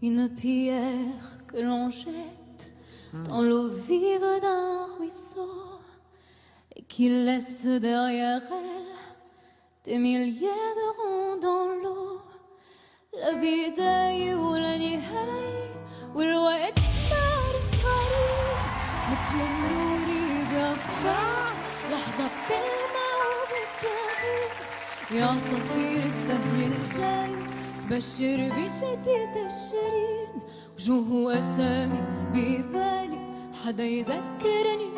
une pierre que l'on jette dans l'eau vive d'un ruisseau et qui laisse derrière elle des milliers de ronds dans l'eau. البداية والنهاية والوقت صار قريب مثل مروري بأفكار لحظة بتلمع وبتغيب يا صفير السهل الجاي تبشر بشتيت الشيرين وجوه أسامي ببالي حدا يذكرني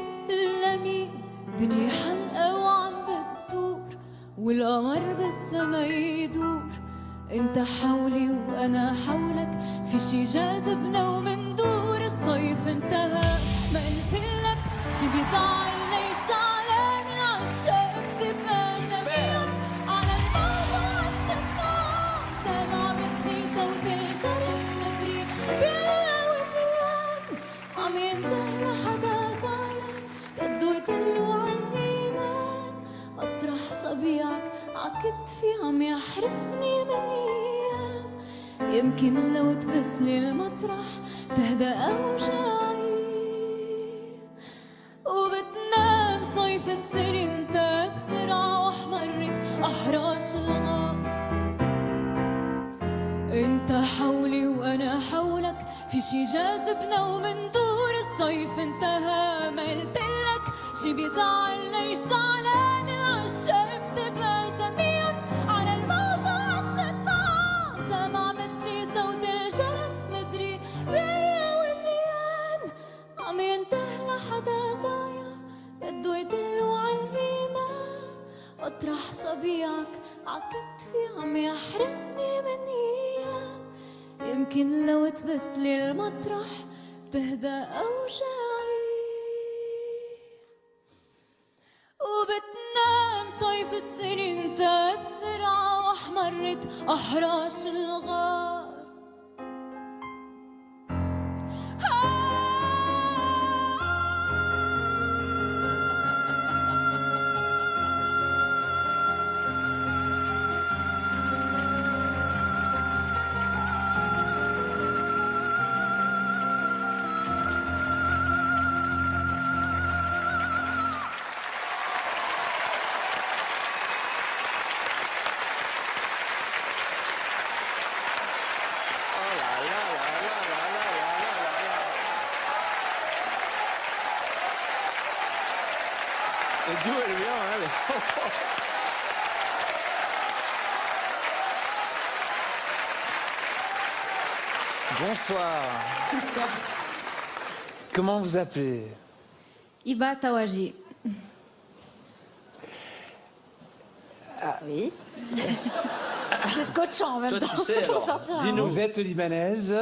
لمين دنيا حلقة وعم بتدور والقمر بالسما يدور انت حولي وانا حولك في شي جاذبنا ومندور الصيف انتهى ما قلتلك شي بيزعل ليش زعلان العشاق بتبقى زميل على الموج وعالشطاء سامع مثلي صوت الجرس مدري بيا وديان عم ينده لحدا ضايع بده يدلو عالإيمان مطرح صبيعك عكتفي عم يحرقني من ايام يمكن لو تبسلي المطرح تهدى اوجاعي وبتنام صيف السر انت بسرعة واحمرت احراش الغار انت حولي وانا حولك في شي جاذبنا ومندور الصيف انتهى ما قلتلك شي بيزعل ليش زعلان العشاق بتبقى زميل على الموج وعالشطاء سامع مثلي صوت الجرس مدري بيا وديان عم ينتهي لحدا ضايع بده يدلو عالإيمان مطرح صبيعك عكتفي عم يحرقني من ايام يمكن لو تبسلي المطرح تهدى اوجاعي وبتنام صيف السنين انت بسرعة واحمرت احراش الغار D'où elle vient, hein, Bonsoir. Bonsoir. Comment vous appelez? Iba Tawaji. Ah. Oui. C'est scotchant en même temps. Toi, tu sais, alors, dis-nous. Vous êtes libanaise.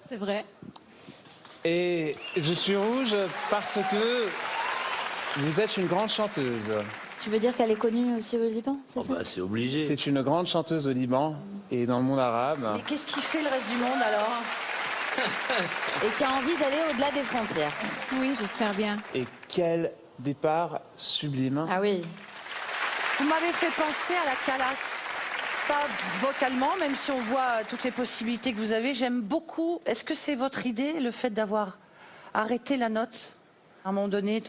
C'est vrai. Et je suis rouge parce que vous êtes une grande chanteuse. Tu veux dire qu'elle est connue aussi au Liban, c'est ça? Bah, c'est obligé. C'est une grande chanteuse au Liban et dans le monde arabe. Mais qu'est-ce qui fait le reste du monde alors? Et qui a envie d'aller au-delà des frontières. Oui, j'espère bien. Et quel départ sublime. Ah oui. Vous m'avez fait penser à la Calas. Pas vocalement, même si on voit toutes les possibilités que vous avez. J'aime beaucoup. Est-ce que c'est votre idée, le fait d'avoir arrêté la note à un moment donné?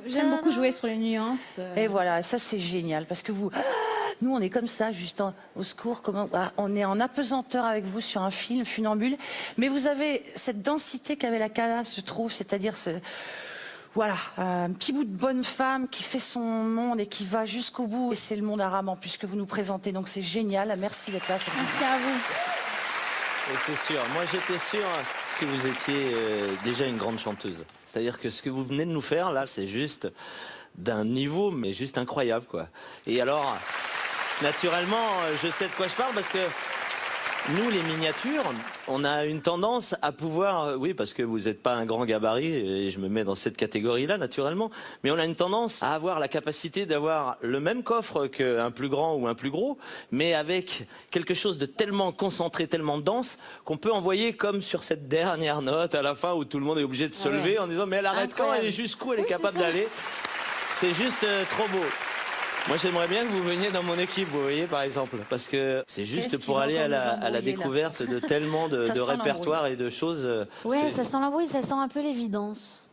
J'aime beaucoup jouer sur les nuances. Et voilà, ça c'est génial. Parce que vous... Nous, on est comme ça, juste au secours. On est en apesanteur avec vous sur un film, Funambule. Mais vous avez cette densité qu'avait la Calas, je trouve. C'est-à-dire voilà, un petit bout de bonne femme qui fait son monde et qui va jusqu'au bout. Et c'est le monde arabe en plus que vous nous présentez, donc c'est génial. Merci d'être là. Merci à vous. Et c'est sûr, moi j'étais sûr que vous étiez déjà une grande chanteuse. C'est-à-dire que ce que vous venez de nous faire là, c'est juste d'un niveau, mais juste incroyable quoi. Et alors, naturellement, je sais de quoi je parle parce que nous, les miniatures, on a une tendance à pouvoir, oui, parce que vous n'êtes pas un grand gabarit, et je me mets dans cette catégorie-là, naturellement, mais on a une tendance à avoir la capacité d'avoir le même coffre qu'un plus grand ou un plus gros, mais avec quelque chose de tellement concentré, tellement dense, qu'on peut envoyer comme sur cette dernière note à la fin où tout le monde est obligé de se lever en disant, mais elle arrête quand, elle est jusqu'où elle est capable d'aller. C'est juste trop beau. Moi, j'aimerais bien que vous veniez dans mon équipe, vous voyez, par exemple. Parce que c'est juste pour aller à la découverte de tellement de répertoires et de choses. Ouais, ça sent l'embrouille, ça sent un peu l'évidence.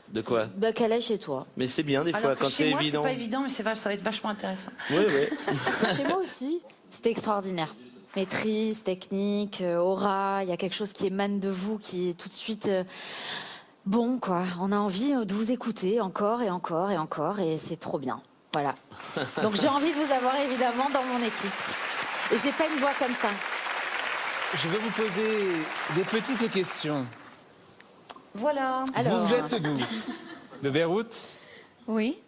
De quoi? Bah, qu'elle est chez toi. Mais c'est bien, des fois, quand c'est évident. C'est pas évident, mais ça va être vachement intéressant. Oui, oui. Chez moi aussi. C'était extraordinaire. Maîtrise, technique, aura, il y a quelque chose qui émane de vous, qui est tout de suite bon, quoi. On a envie de vous écouter encore et encore et encore, et c'est trop bien. Voilà. Donc j'ai envie de vous avoir évidemment dans mon équipe. Et j'ai pas une voix comme ça. Je vais vous poser des petites questions. Voilà. Alors, Vous êtes d'où? De Beyrouth? Oui,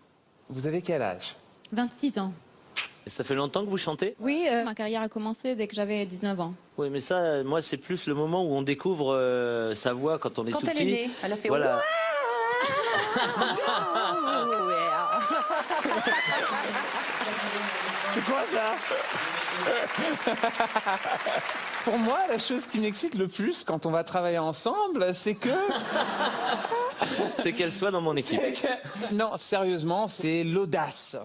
Vous avez quel âge? 26 ans. Et ça fait longtemps que vous chantez? Oui, ma carrière a commencé dès que j'avais 19 ans. Oui, mais ça, moi, c'est plus le moment où on découvre sa voix quand on est tout petit. Quand elle est née, elle a fait Voilà. C'est quoi ça? Pour moi, la chose qui m'excite le plus quand on va travailler ensemble, c'est que... C'est qu'elle soit dans mon équipe. Non, sérieusement, c'est l'audace.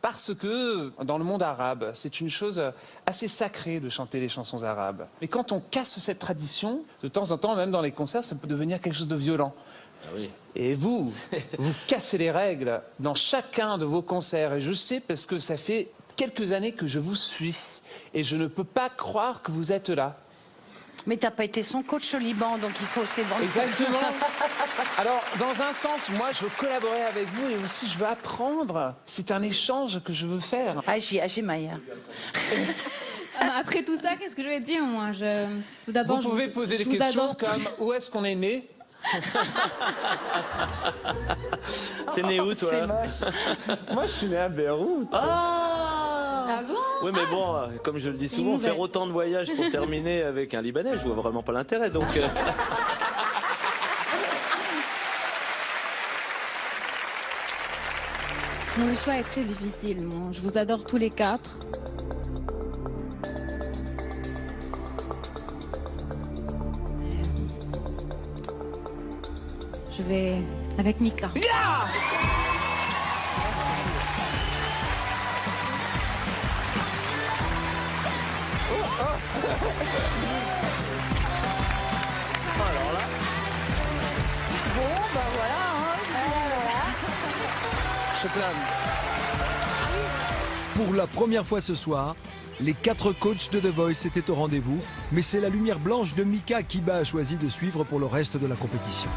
Parce que dans le monde arabe, c'est une chose assez sacrée de chanter les chansons arabes. Mais quand on casse cette tradition, de temps en temps, même dans les concerts, ça peut devenir quelque chose de violent. Ah oui. Et vous cassez les règles dans chacun de vos concerts. Et je sais parce que ça fait quelques années que je vous suis. Et je ne peux pas croire que vous êtes là. Mais t'as pas été son coach au Liban, donc il faut... C'est bon. Exactement. Alors, dans un sens, moi, je veux collaborer avec vous et aussi je veux apprendre. C'est un échange que je veux faire. Agi Maya. Après tout ça, qu'est-ce que je vais dire, moi? Tout d'abord, Vous pouvez poser des questions comme où est-ce qu'on est né? T'es né où, toi? C'est moche. Moi, je suis né à Beyrouth. Ah bon? Oui, mais bon, comme je le dis souvent, nouvelle. faire autant de voyages pour terminer avec un Libanais, je vois vraiment pas l'intérêt. Donc, Bon, le choix est très difficile. Moi, je vous adore tous les quatre. Je vais avec Mika. Je plane. Pour la première fois ce soir, les 4 coachs de The Voice étaient au rendez-vous, mais c'est la lumière blanche de Mika qu'Iba a choisi de suivre pour le reste de la compétition.